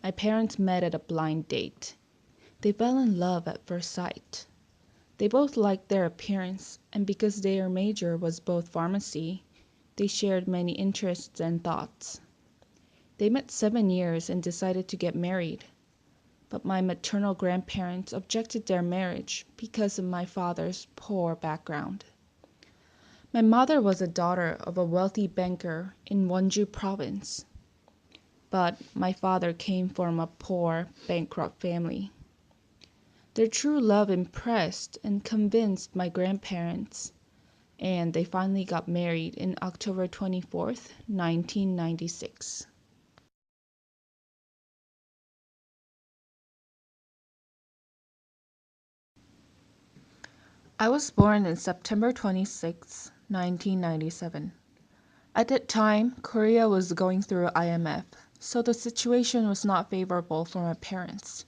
My parents met at a blind date. They fell in love at first sight. They both liked their appearance, and because their major was both pharmacy, they shared many interests and thoughts. They met 7 years and decided to get married, but my maternal grandparents objected their marriage because of my father's poor background. My mother was a daughter of a wealthy banker in Wonju province, but my father came from a poor, bankrupt family. Their true love impressed and convinced my grandparents, and they finally got married in October 24th, 1996. I was born on September 26, 1997. At that time, Korea was going through IMF, so the situation was not favorable for my parents.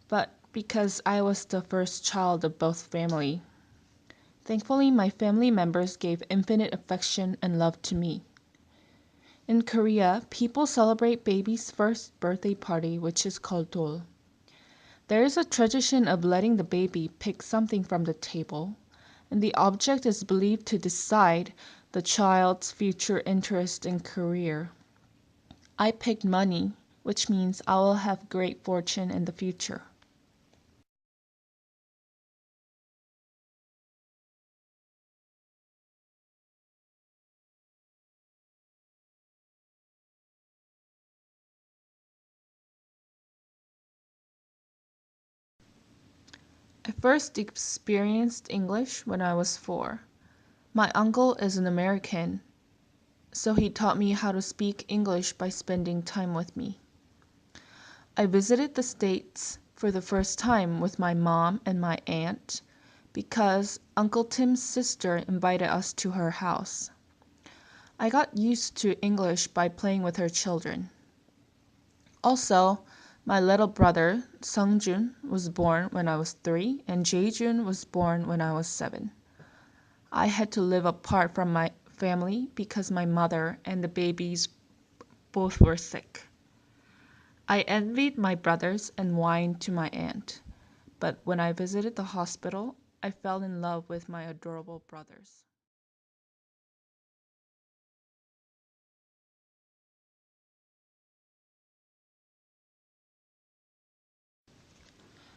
But because I was the first child of both families, thankfully my family members gave infinite affection and love to me. In Korea, people celebrate baby's first birthday party, which is called dol. There is a tradition of letting the baby pick something from the table, and the object is believed to decide the child's future interest and career. I picked money, which means I will have great fortune in the future. I first experienced English when I was 4. My uncle is an American, so he taught me how to speak English by spending time with me. I visited the States for the first time with my mom and my aunt because Uncle Tim's sister invited us to her house. I got used to English by playing with her children. Also, my little brother, Sungjun, was born when I was 3 and Jaejun was born when I was 7. I had to live apart from my family because my mother and the babies both were sick. I envied my brothers and whined to my aunt, but when I visited the hospital, I fell in love with my adorable brothers.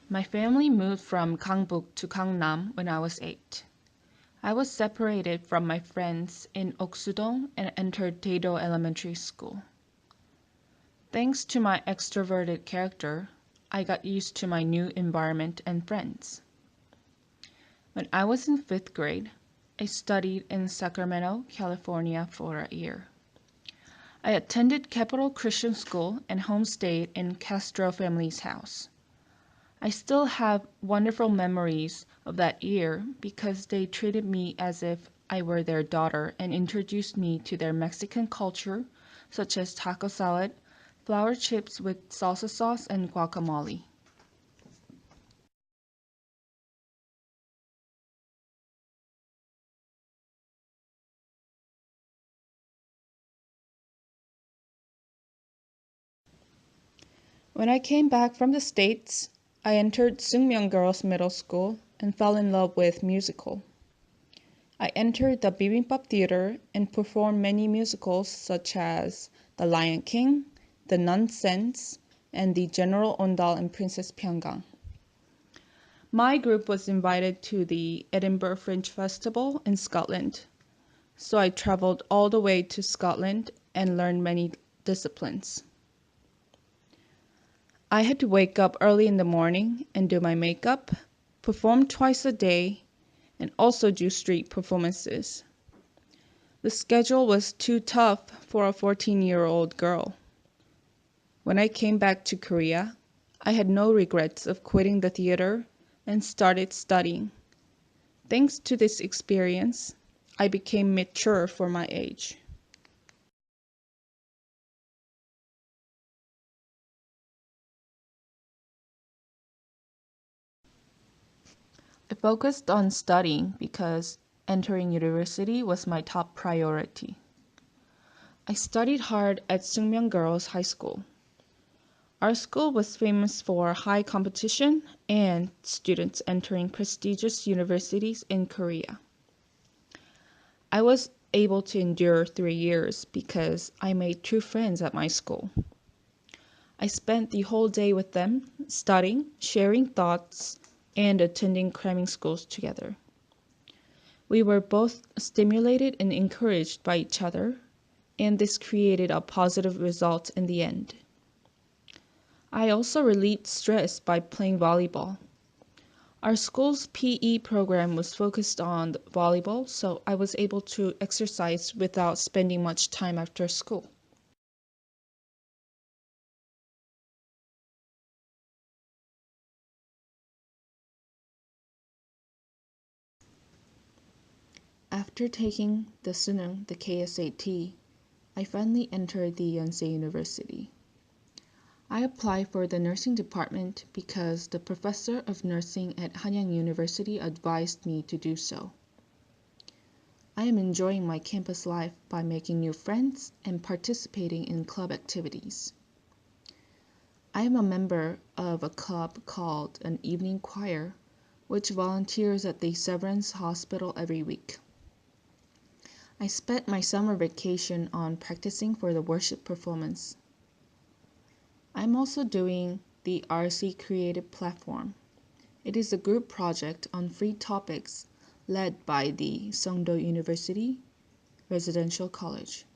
My family moved from Gangbuk to Gangnam when I was 8. I was separated from my friends in Oksudong and entered Daedo Elementary School. Thanks to my extroverted character, I got used to my new environment and friends. When I was in 5th grade, I studied in Sacramento, California for a year. I attended Capital Christian School and homestayed in Castro family's house. I still have wonderful memories of that year because they treated me as if I were their daughter and introduced me to their Mexican culture, such as taco salad, flour chips with salsa sauce, and guacamole. When I came back from the States, I entered Sungmyeon Girls Middle School and fell in love with musical. I entered the Bibimbap Theater and performed many musicals such as The Lion King, The Nonsense, and the General Ondal and Princess Pyongyang. My group was invited to the Edinburgh Fringe Festival in Scotland, so I traveled all the way to Scotland and learned many disciplines. I had to wake up early in the morning and do my makeup, perform twice a day, and also do street performances. The schedule was too tough for a 14-year-old girl. When I came back to Korea, I had no regrets of quitting the theater and started studying. Thanks to this experience, I became mature for my age. I focused on studying because entering university was my top priority. I studied hard at Sungmyeon Girls High School. Our school was famous for high competition and students entering prestigious universities in Korea. I was able to endure 3 years because I made true friends at my school. I spent the whole day with them, studying, sharing thoughts, and attending cramming schools together. We were both stimulated and encouraged by each other, and this created a positive result in the end. I also relieved stress by playing volleyball. Our school's PE program was focused on volleyball, so I was able to exercise without spending much time after school. After taking the Sunung, the KSAT, I finally entered the Yonsei University. I applied for the nursing department because the professor of nursing at Hanyang University advised me to do so. I am enjoying my campus life by making new friends and participating in club activities. I am a member of a club called an evening choir, which volunteers at the Severance Hospital every week. I spent my summer vacation on practicing for the worship performance. I'm also doing the RC Creative Platform. It is a group project on free topics led by the Songdo University Residential College.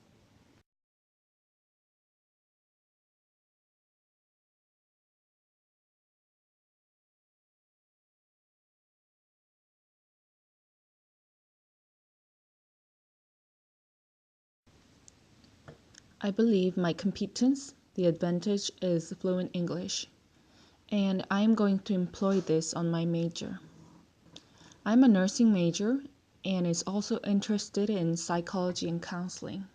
I believe my competence, the advantage is fluent English, and I am going to employ this on my major. I'm a nursing major and is also interested in psychology and counseling.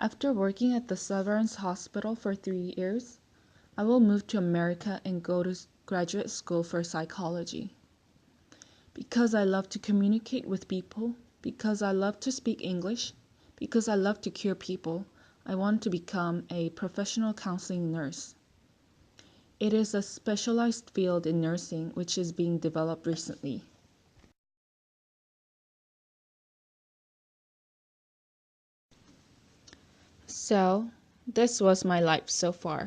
After working at the Severance Hospital for 3 years, I will move to America and go to graduate school for psychology. Because I love to communicate with people, because I love to speak English, because I love to cure people, I want to become a professional counseling nurse. It is a specialized field in nursing which is being developed recently. So, this was my life so far.